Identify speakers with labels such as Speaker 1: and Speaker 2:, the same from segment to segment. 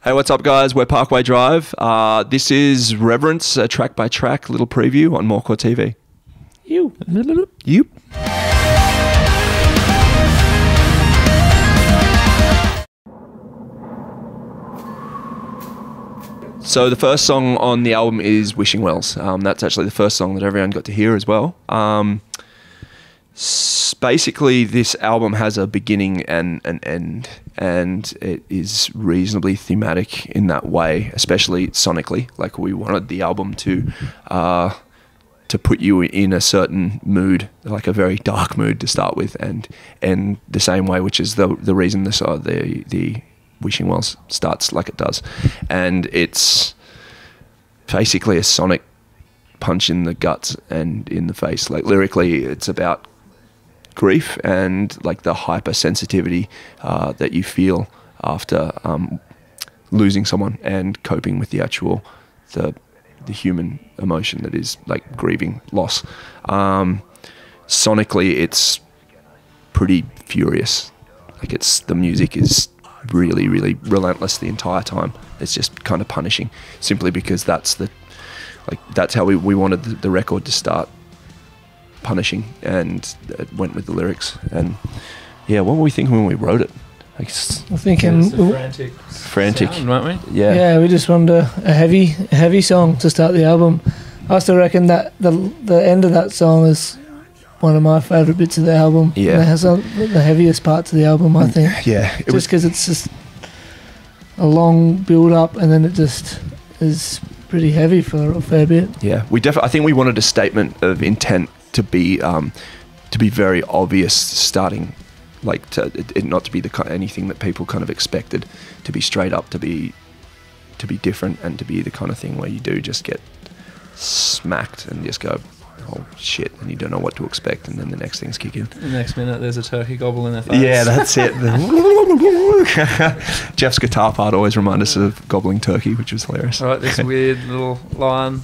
Speaker 1: Hey, what's up, guys? We're Parkway Drive. This is Reverence Track-By-Track little preview on MoreCore.TV. You. So the first song on the album is Wishing Wells. That's actually the first song that everyone got to hear as well. Basically, this album has a beginning and an end, and it is reasonably thematic in that way, especially sonically. Like, we wanted the album to put you in a certain mood, like a very dark mood to start with, and the same way, which is the reason the Wishing Wells starts like it does. And it's basically a sonic punch in the guts and in the face. Like, lyrically, it's about grief and like the hypersensitivity that you feel after losing someone, and coping with the actual the human emotion that is like grieving loss. Sonically, it's pretty furious. Like, the music is really relentless the entire time. It's just kind of punishing, simply because that's how we wanted the record to start, punishing, and it went with the lyrics. And yeah, what were we thinking when we wrote it? Like,
Speaker 2: I'm thinking
Speaker 1: frantic
Speaker 3: sound, weren't we?
Speaker 1: Yeah,
Speaker 2: we just wanted a heavy song to start the album. I still reckon that the end of that song is one of my favourite bits of the album.
Speaker 1: Yeah,
Speaker 2: and it has the heaviest parts of the album, I think.
Speaker 1: Yeah,
Speaker 2: just because it's just a long build up, and then it just is pretty heavy for a fair bit.
Speaker 1: Yeah, I think we wanted a statement of intent to be very obvious, starting, like, it not to be anything that people kind of expected, to be straight up, to be different, and to be the kind of thing where you do just get smacked and just go, oh shit, and you don't know what to expect, and then the next things kick in.
Speaker 3: The next minute there's a turkey gobble in their face.
Speaker 1: Yeah, that's it. Jeff's guitar part always reminded us of gobbling turkey, which was hilarious.
Speaker 3: I wrote this weird little line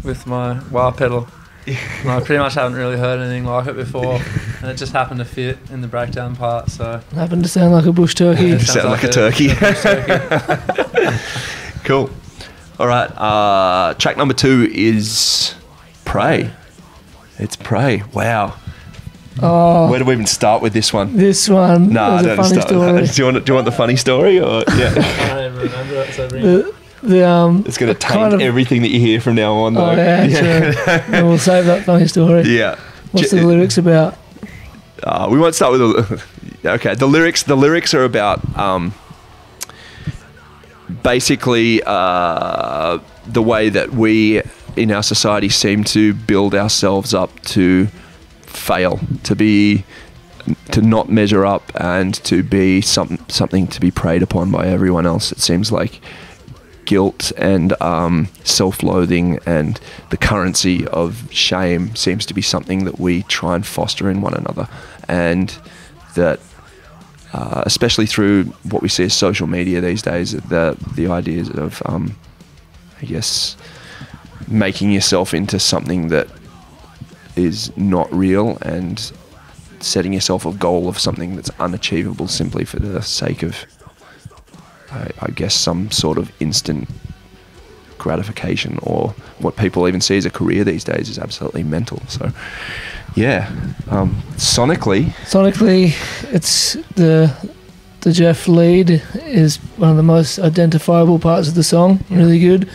Speaker 3: with my wah pedal. And I pretty much haven't really heard anything like it before, and it just happened to fit in the breakdown part. So
Speaker 2: it happened to sound like a bush turkey.
Speaker 1: It sounded like a turkey. Cool. All right. Track number 2 is Pray. It's Pray. Wow.
Speaker 2: Oh,
Speaker 1: where do we even start with this one?
Speaker 2: This one.
Speaker 1: No, I don't
Speaker 2: funny story.
Speaker 1: Do you want the funny story, or yeah?
Speaker 3: I don't even remember it. So bring it.
Speaker 1: It's going to taint everything that you hear from now on, though.
Speaker 2: Oh, yeah, true. And we'll save that funny story.
Speaker 1: Yeah.
Speaker 2: What's the lyrics about?
Speaker 1: We won't start with okay. The lyrics are about basically the way that we in our society seem to build ourselves up to fail, to not measure up, and to be something to be preyed upon by everyone else. It seems like guilt and self-loathing and the currency of shame seems to be something that we try and foster in one another, and that especially through what we see as social media these days, the ideas of I guess making yourself into something that is not real, and setting yourself a goal of something that's unachievable simply for the sake of I guess some sort of instant gratification, or what people even see as a career these days, is absolutely mental. So yeah, sonically it's the Jeff lead is one of the most identifiable parts of the song. Really good.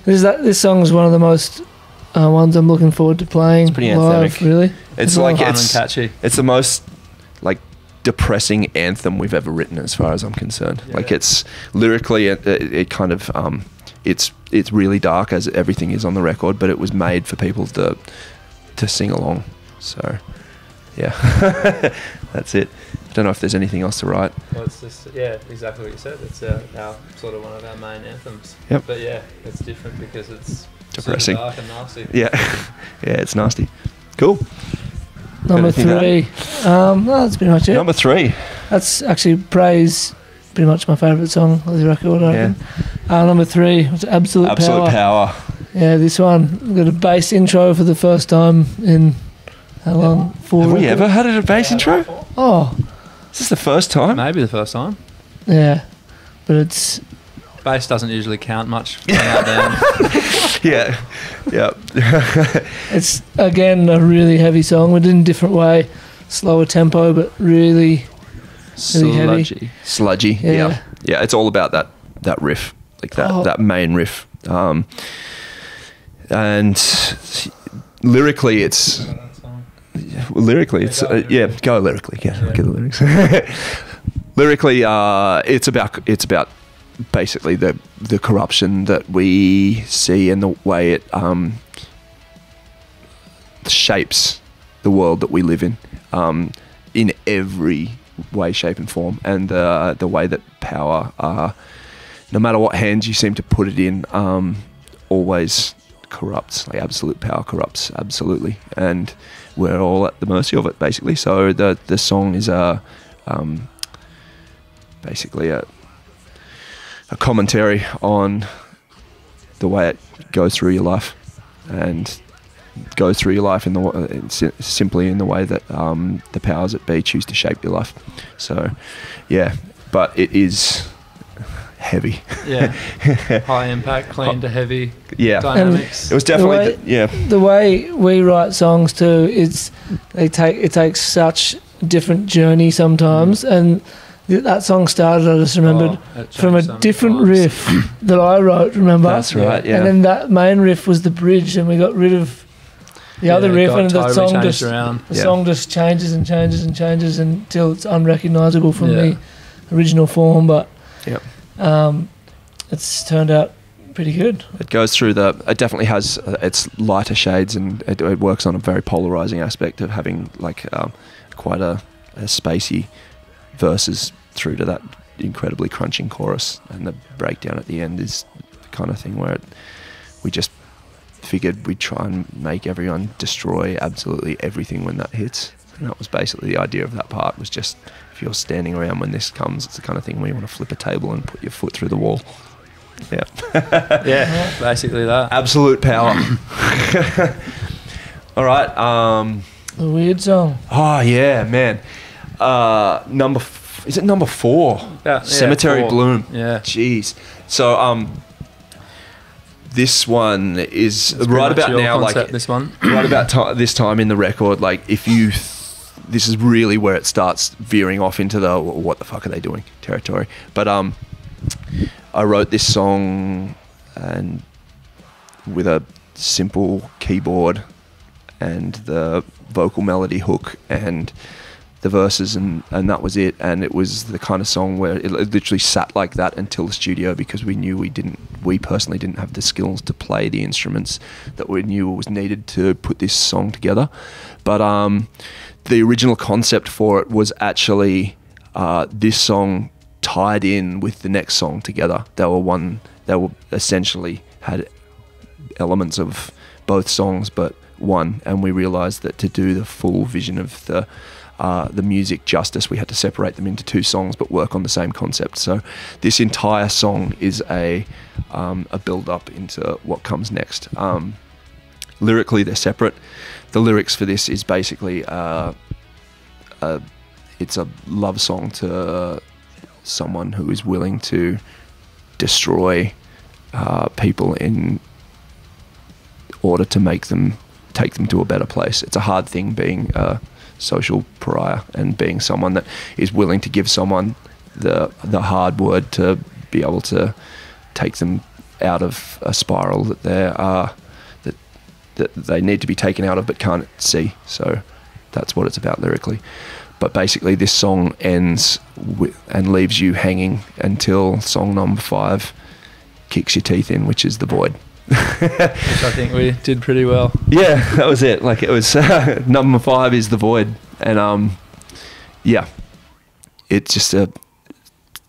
Speaker 1: This song is one of the most ones I'm looking forward to playing. It's pretty
Speaker 2: live,
Speaker 1: anthemic.
Speaker 2: really.
Speaker 1: It's like
Speaker 3: fun and catchy.
Speaker 1: It's the most like depressing anthem we've ever written, as far as I'm concerned. Yeah. Like, it's lyrically it kind of it's really dark, as everything is on the record, but it was made for people to sing along. So yeah, that's it. I don't know if there's anything else to write.
Speaker 3: Well, it's just, yeah, exactly what you said. It's our sort of one of our main anthems.
Speaker 1: Yep.
Speaker 3: But yeah, it's different because it's
Speaker 1: depressing,
Speaker 3: dark and nasty.
Speaker 1: Yeah. Yeah, it's nasty. Cool.
Speaker 2: Number 3. No, that's pretty much it.
Speaker 1: Number 3.
Speaker 2: That's actually Praise, pretty much my favourite song of the record, I reckon. Number 3 was Absolute Power. Yeah, this one. We've got a bass intro for the first time in how long? 4
Speaker 1: Have we ever had a bass intro?
Speaker 2: Oh.
Speaker 1: Is this the first time?
Speaker 3: Maybe the first time.
Speaker 2: Yeah. But it's
Speaker 3: bass doesn't usually count much. Out there.
Speaker 1: Yeah.
Speaker 2: It's again a really heavy song. We did in a different way, slower tempo, but really heavy.
Speaker 1: Sludgy. Yeah. It's all about that riff, like that main riff, and lyrically, it's go lyrically. Get the lyrics. Lyrically, it's about basically the corruption that we see and the way it shapes the world that we live in every way, shape and form, and the way that power, no matter what hands you seem to put it in, always corrupts. Like absolute power corrupts absolutely, and we're all at the mercy of it basically. So the song is basically a commentary on the way it goes through your life, and goes through your life simply in the way that the powers that be choose to shape your life. So, yeah, but it is heavy. Yeah,
Speaker 3: high impact, clean to heavy.
Speaker 1: Yeah,
Speaker 3: dynamics.
Speaker 1: It was definitely
Speaker 2: the way we write songs too. It takes such different journey sometimes, and that song started, I just remembered, from a different riff that I wrote, remember?
Speaker 1: That's right, yeah.
Speaker 2: And then that main riff was the bridge, and we got rid of the other riff, and the song just changes and changes and changes until it's unrecognisable from the original form, but it's turned out pretty good.
Speaker 1: It goes through it definitely has its lighter shades, and it works on a very polarising aspect of having like quite a spacey verses through to that incredibly crunching chorus, and the breakdown at the end is the kind of thing where we just figured we'd try and make everyone destroy absolutely everything when that hits, and that was basically the idea of that part. Was just, if you're standing around when this comes, it's the kind of thing where you want to flip a table and put your foot through the wall.
Speaker 3: Yeah, basically that.
Speaker 1: Absolute power. All right.
Speaker 2: A weird song.
Speaker 1: Oh yeah, man. Is it number 4? Cemetery
Speaker 3: 4.
Speaker 1: Bloom.
Speaker 3: Yeah.
Speaker 1: Jeez. So this one is right about now, like
Speaker 3: this one.
Speaker 1: Right about this time in the record, like if you, this is really where it starts veering off into the what the fuck are they doing territory. But I wrote this song and with a simple keyboard and the vocal melody hook and the verses, and that was it. And it was the kind of song where it literally sat like that until the studio, because we knew we personally didn't have the skills to play the instruments that we knew was needed to put this song together. But the original concept for it was actually this song tied in with the next song together. They were essentially had elements of both songs but one, and we realized that to do the full vision of the music justice, we had to separate them into 2 songs but work on the same concept. So this entire song is a build up into what comes next. Lyrically, they're separate. The lyrics for this is basically it's a love song to someone who is willing to destroy people in order to take them to a better place. It's a hard thing being a social pariah and being someone that is willing to give someone the hard word to be able to take them out of a spiral that they need to be taken out of but can't see. So that's what it's about lyrically. But basically this song ends and leaves you hanging until song number 5 kicks your teeth in, which is The Void.
Speaker 3: Which I think we did pretty well.
Speaker 1: Yeah, that was it. Like it was number 5 is The Void, and yeah, it's just a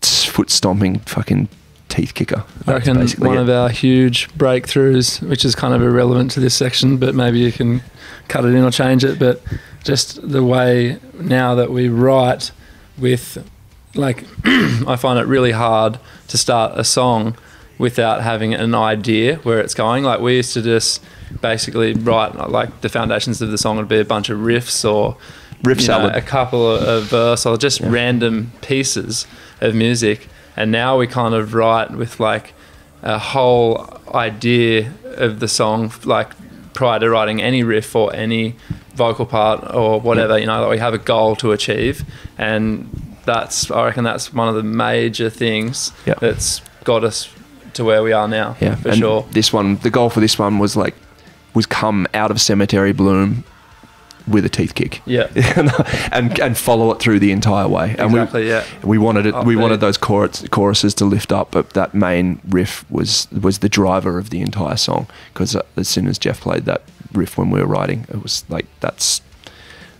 Speaker 1: foot stomping fucking teeth kicker.
Speaker 3: I reckon one of our huge breakthroughs, which is kind of irrelevant to this section, but maybe you can cut it in or change it, but just the way now that we write with, like, I find it really hard to start a song without having an idea where it's going. Like we used to just basically write, like the foundations of the song would be a bunch of riffs or
Speaker 1: riff salad,
Speaker 3: a couple of verse or just random pieces of music. And now we kind of write with like a whole idea of the song, like prior to writing any riff or any vocal part or whatever, you know, like we have a goal to achieve. And I reckon that's one of the major things that's got us to where we are now, for sure.
Speaker 1: This one, the goal for this one was come out of Cemetery Bloom with a teeth kick, and follow it through the entire way.
Speaker 3: Exactly,
Speaker 1: and we wanted it. We wanted those choruses to lift up, but that main riff was the driver of the entire song. Because as soon as Jeff played that riff when we were writing, it was like that's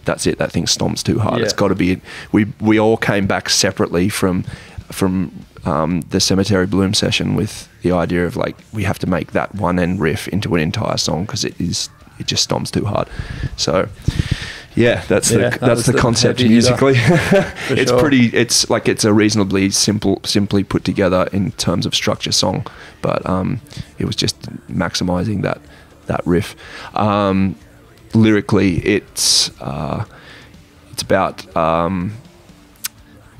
Speaker 1: it. That thing stomps too hard. It's got to be. We all came back separately from the Cemetery Bloom session with the idea of like we have to make that one end riff into an entire song because it just stomps too hard. So that's the concept musically. It's sure. It's a reasonably simply put together in terms of structure song, but it was just maximizing that riff. Lyrically, it's about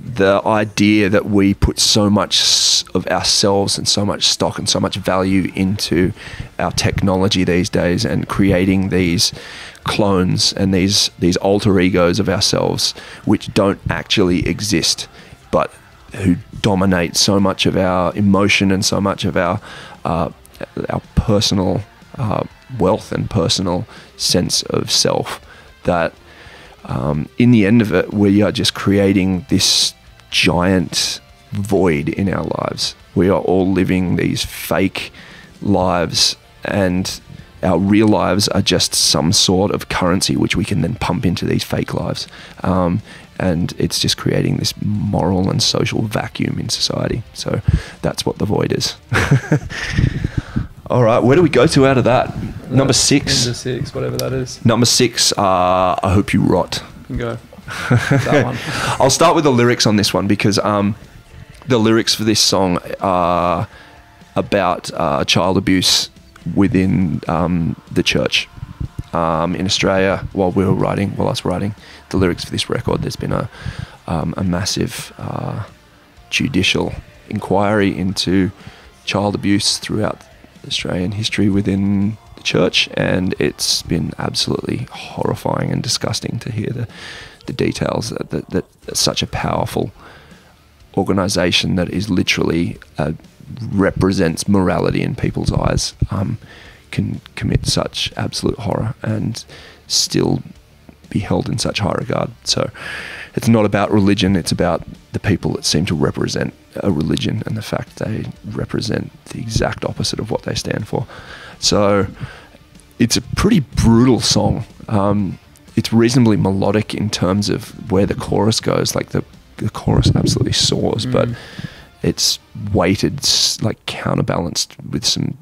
Speaker 1: the idea that we put so much of ourselves and so much stock and so much value into our technology these days, and creating these clones and these alter egos of ourselves which don't actually exist, but who dominate so much of our emotion and so much of our personal wealth and personal sense of self, that in the end of it, we are just creating this giant void in our lives. We are all living these fake lives, and our real lives are just some sort of currency which we can then pump into these fake lives. And it's just creating this moral and social vacuum in society. So that's what the void is. All right, where do we go to out of that? Number 6.
Speaker 3: Number 6, whatever that is.
Speaker 1: Number 6, I Hope You Rot.
Speaker 3: You can go. That one.
Speaker 1: I'll start with the lyrics on this one, because the lyrics for this song are about child abuse within the church. In Australia, while I was writing the lyrics for this record, there's been a massive judicial inquiry into child abuse throughout Australian history within the church, and it's been absolutely horrifying and disgusting to hear the details that such a powerful organisation that is literally represents morality in people's eyes can commit such absolute horror and still be held in such high regard. So it's not about religion, it's about the people that seem to represent a religion and the fact they represent the exact opposite of what they stand for. So it's a pretty brutal song. It's reasonably melodic in terms of where the chorus goes. Like the chorus absolutely soars, but it's weighted, like counterbalanced with some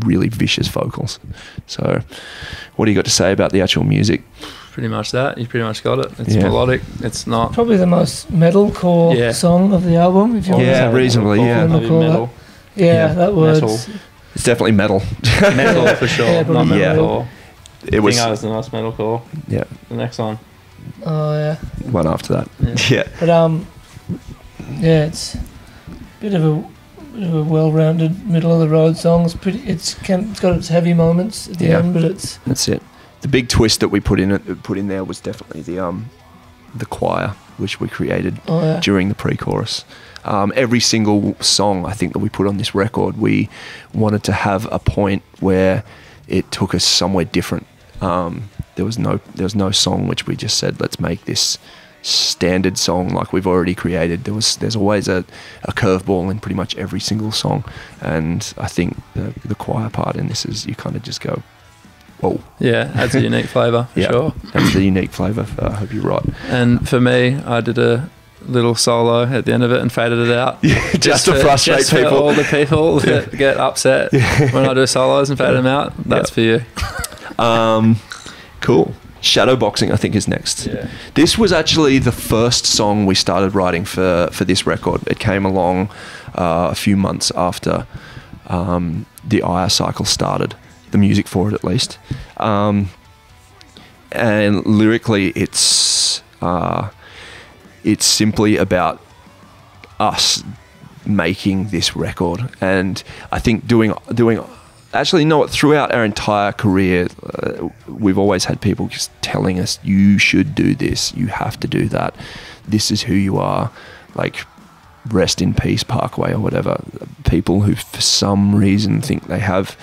Speaker 1: really vicious vocals. So what do you got to say about the actual music?
Speaker 3: Pretty much that. You pretty much got it. It's melodic. It's not...
Speaker 2: Probably the most metalcore song of the album, if you want to say.
Speaker 1: Reasonably,
Speaker 3: metal.
Speaker 2: That was...
Speaker 3: Metal.
Speaker 1: It's definitely metal.
Speaker 3: Metal for sure. Not metalcore.
Speaker 1: It was
Speaker 3: the most metalcore.
Speaker 1: Yeah.
Speaker 3: The next one.
Speaker 2: Oh, yeah.
Speaker 1: One after that. Yeah.
Speaker 2: But, it's a bit of a well-rounded, middle-of-the-road song. It's got its heavy moments at the end, but it's...
Speaker 1: That's it. The big twist that we put in there was definitely the choir, which we created during the pre-chorus. Every single song I think that we put on this record, we wanted to have a point where it took us somewhere different. There was no song which we just said, let's make this standard song like we've already created. There's always a curveball in pretty much every single song, and I think the choir part in this is you kind of just go, whoa. Yeah,
Speaker 3: adds a unique flavour, for sure.
Speaker 1: That's the unique flavour for I Hope You're Right.
Speaker 3: And for me, I did a little solo at the end of it and faded it out.
Speaker 1: Yeah, just to frustrate people.
Speaker 3: For all the people that get upset when I do solos and fade them out. That's for you.
Speaker 1: Cool. Shadowboxing, I think, is next.
Speaker 3: Yeah.
Speaker 1: This was actually the first song we started writing for this record. It came along a few months after the Ire cycle started, the music for it at least. And lyrically, it's simply about us making this record. And I think actually, no, throughout our entire career, we've always had people just telling us, you should do this, you have to do that, this is who you are, like, rest in peace Parkway or whatever. People who for some reason think they have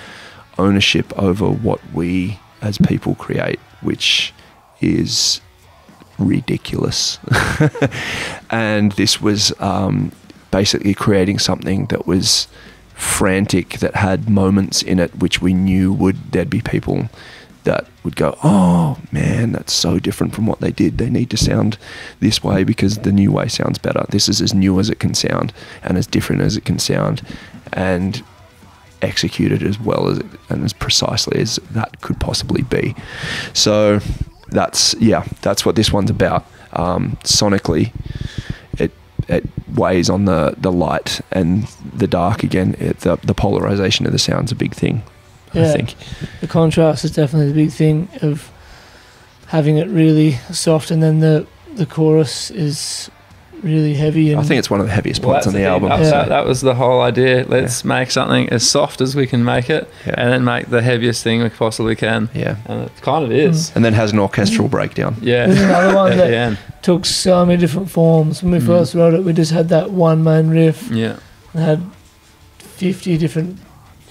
Speaker 1: ownership over what we as people create, which is ridiculous. And this was basically creating something that was frantic, that had moments in it which we knew there'd be people that would go, oh man, that's so different from what they did, they need to sound this way because the new way sounds better. This is as new as it can sound and as different as it can sound, and executed as well as and as precisely as that could possibly be. So that's what this one's about. Sonically, it weighs on the light and the dark again. The polarization of the sound's a big thing. I think
Speaker 2: the contrast is definitely the big thing of having it really soft, and then the chorus is really heavy. And
Speaker 1: I think it's one of the heaviest points on the album.
Speaker 3: That was the whole idea. Let's make something as soft as we can make it, and then make the heaviest thing we possibly can. Yeah, and it kind of is.
Speaker 1: And then has an orchestral breakdown.
Speaker 2: Yeah, there's another one that took so many different forms. When we first wrote it, we just had that one main riff. Yeah, and had 50 different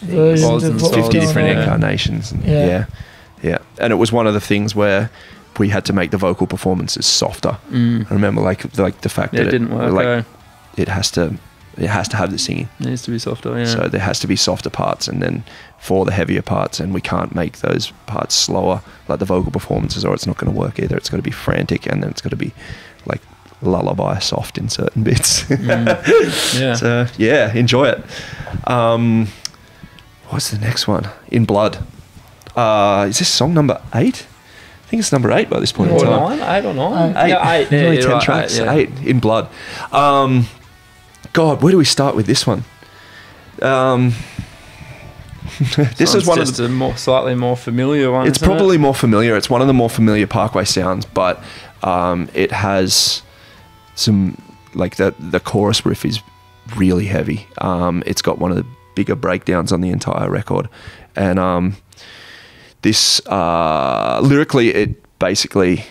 Speaker 2: versions of
Speaker 1: 50 different incarnations. And yeah. And it was one of the things where we had to make the vocal performances softer. I remember like the fact that
Speaker 3: it didn't work.
Speaker 1: It has to have the singing.
Speaker 3: It needs to be softer. Yeah.
Speaker 1: So there has to be softer parts, and then for the heavier parts, and we can't make those parts slower, like the vocal performances, or it's not going to work either. It's got to be frantic, and then it's got to be like lullaby soft in certain bits. Yeah. So yeah, enjoy it. What's the next one? In Blood. Is this song number 8? I think it's number 8 by this point in time.
Speaker 3: 8 or 9?
Speaker 1: 8.
Speaker 3: Yeah, 8.
Speaker 1: Only 10 tracks. 8. In Blood. God, where do we start with this one? This is one of the
Speaker 3: slightly more familiar one.
Speaker 1: It's probably more familiar. It's one of the more familiar Parkway sounds, but it has some, like the chorus riff is really heavy. It's got one of the bigger breakdowns on the entire record, and this lyrically, it basically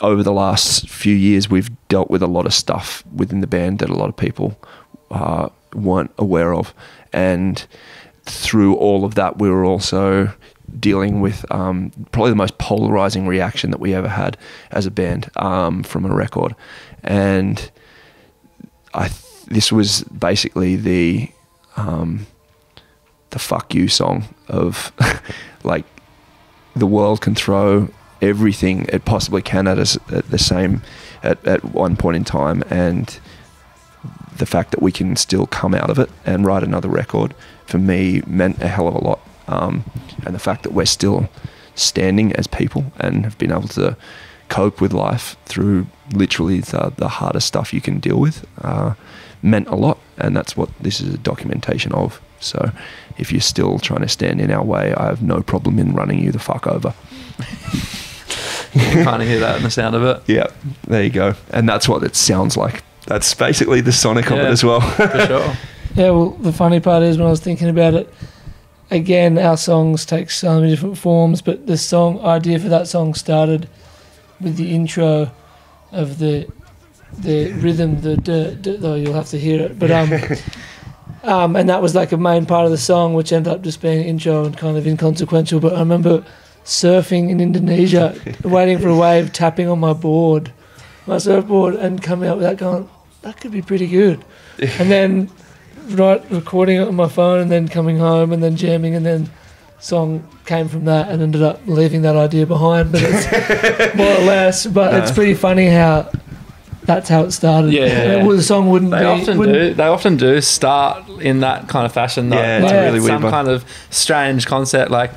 Speaker 1: over the last few years we've dealt with a lot of stuff within the band that a lot of people weren't aware of, and through all of that we were also dealing with probably the most polarizing reaction that we ever had as a band from a record, and this was basically the fuck you song of like, the world can throw everything it possibly can at us at one point in time, and the fact that we can still come out of it and write another record, for me, meant a hell of a lot. And the fact that we're still standing as people and have been able to cope with life through literally the hardest stuff you can deal with meant a lot, and that's what this is a documentation of. So if you're still trying to stand in our way, I have no problem in running you the fuck over.
Speaker 3: You can kind of hear that in the sound of it.
Speaker 1: Yeah, there you go. And that's what it sounds like. That's basically the sonic of it as well.
Speaker 3: For sure.
Speaker 2: Yeah, well, the funny part is, when I was thinking about it, again, our songs take so many different forms, but the song idea for that song started with the intro of the rhythm, though you'll have to hear it, but and that was like a main part of the song, which ended up just being an intro and kind of inconsequential. But I remember surfing in Indonesia, waiting for a wave, tapping on my surfboard, and coming up with that, going, that could be pretty good. And then recording it on my phone, and then coming home, and then jamming, and then song came from that, and ended up leaving that idea behind. But it's more or less. But it's pretty funny how that's how it started.
Speaker 3: Yeah.
Speaker 2: Well, the song wouldn't be.
Speaker 3: They often do start in that kind of fashion. Though.
Speaker 1: Yeah, it's really weird.
Speaker 3: Some kind of strange concept. Like,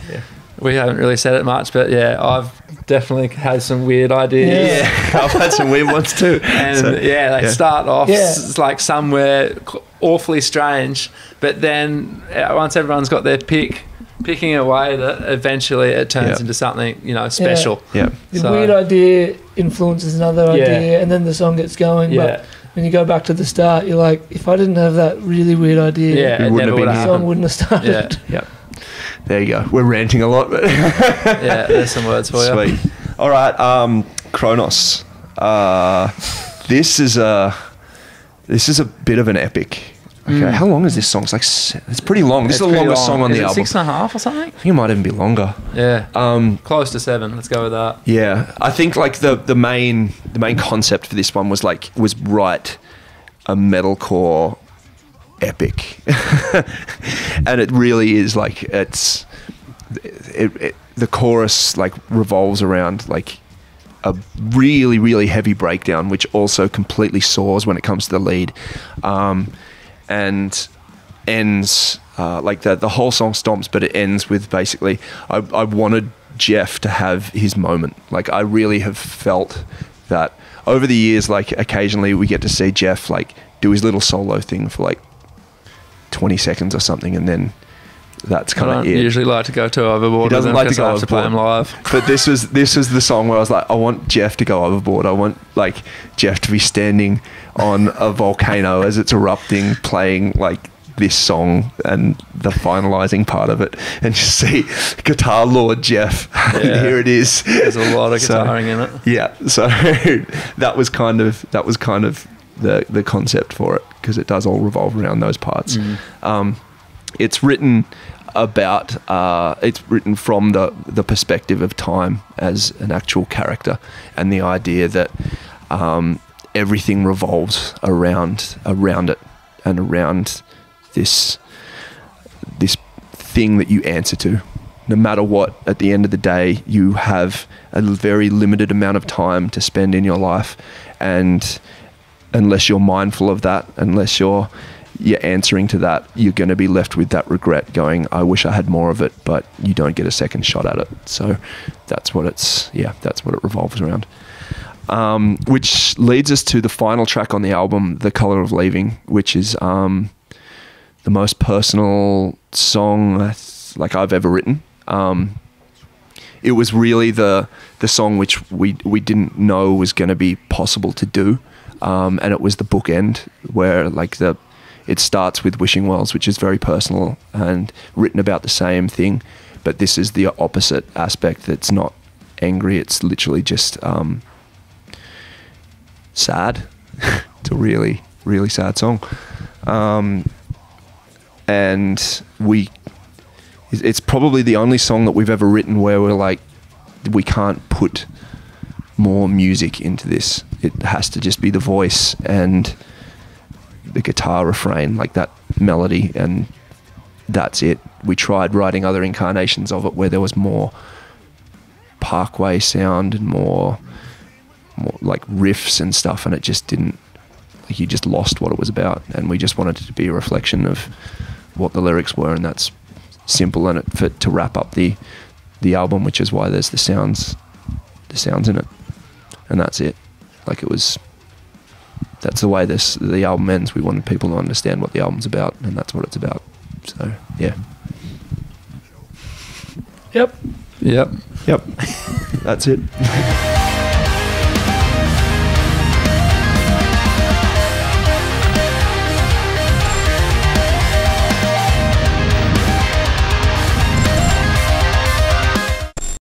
Speaker 3: we haven't really said it much, but I've definitely had some weird ideas.
Speaker 1: Yeah, I've had some weird ones too.
Speaker 3: And start off like somewhere awfully strange, but then once everyone's got their picking away, that eventually it turns into something, special.
Speaker 2: The weird idea influences another idea, and then the song gets going. But when you go back to the start, you're like, if I didn't have that really weird idea, the song wouldn't have started.
Speaker 1: Yeah. There you go. We're ranting a lot, but
Speaker 3: yeah, there's some words for you.
Speaker 1: Sweet. All right, Chronos. This is a bit of an epic. Okay, how long is this song? It's pretty long. This is the longest song on the album.
Speaker 3: 6.5 or something?
Speaker 1: I think it might even be longer.
Speaker 3: Yeah. Close to 7. Let's go with that.
Speaker 1: Yeah, I think like the main concept for this one was write a metalcore epic, and it really is like the chorus like revolves around like a really, really heavy breakdown, which also completely soars when it comes to the lead, and ends like the whole song stomps, but it ends with basically I wanted Jeff to have his moment. Like I really have felt that over the years, like occasionally we get to see Jeff like do his little solo thing for like 20 seconds or something, and then that's kind of it. I don't
Speaker 3: usually like to go too overboard.
Speaker 1: He doesn't like to go overboard.
Speaker 3: To play him live.
Speaker 1: But this was the song where I was like, I want Jeff to go overboard. I want like Jeff to be standing on a volcano as it's erupting, playing like this song and the finalizing part of it, and just see Guitar Lord Jeff. Yeah. Here it is.
Speaker 3: There's a lot of guitaring in it.
Speaker 1: Yeah. So that was kind of the concept for it, because it does all revolve around those parts. It's written about it's written from the perspective of time as an actual character, and the idea that everything revolves around it and around this thing that you answer to. No matter what, at the end of the day, you have a very limited amount of time to spend in your life, and unless you're mindful of that, unless you're answering to that, you're going to be left with that regret going, I wish I had more of it, but you don't get a second shot at it. So that's what it revolves around. Which leads us to the final track on the album, The Color of Leaving, which is the most personal song like I've ever written. It was really the song which we didn't know was going to be possible to do. And it was the bookend where like it starts with Wishing Wells, which is very personal and written about the same thing, but this is the opposite aspect. That's not angry, it's literally just sad. It's a really, really sad song. And it's probably the only song that we've ever written where we're like, we can't put more music into this. It has to just be the voice and the guitar refrain, like that melody, and that's it. We tried writing other incarnations of it where there was more Parkway sound and more like riffs and stuff, and it just didn't, like, you just lost what it was about, and we just wanted it to be a reflection of what the lyrics were, and that's simple, and to wrap up the album, which is why there's the sounds in it, and that's it. Like that's the way the album ends. We wanted people to understand what the album's about, and that's what it's about. So yeah.
Speaker 2: Yep.
Speaker 1: That's it.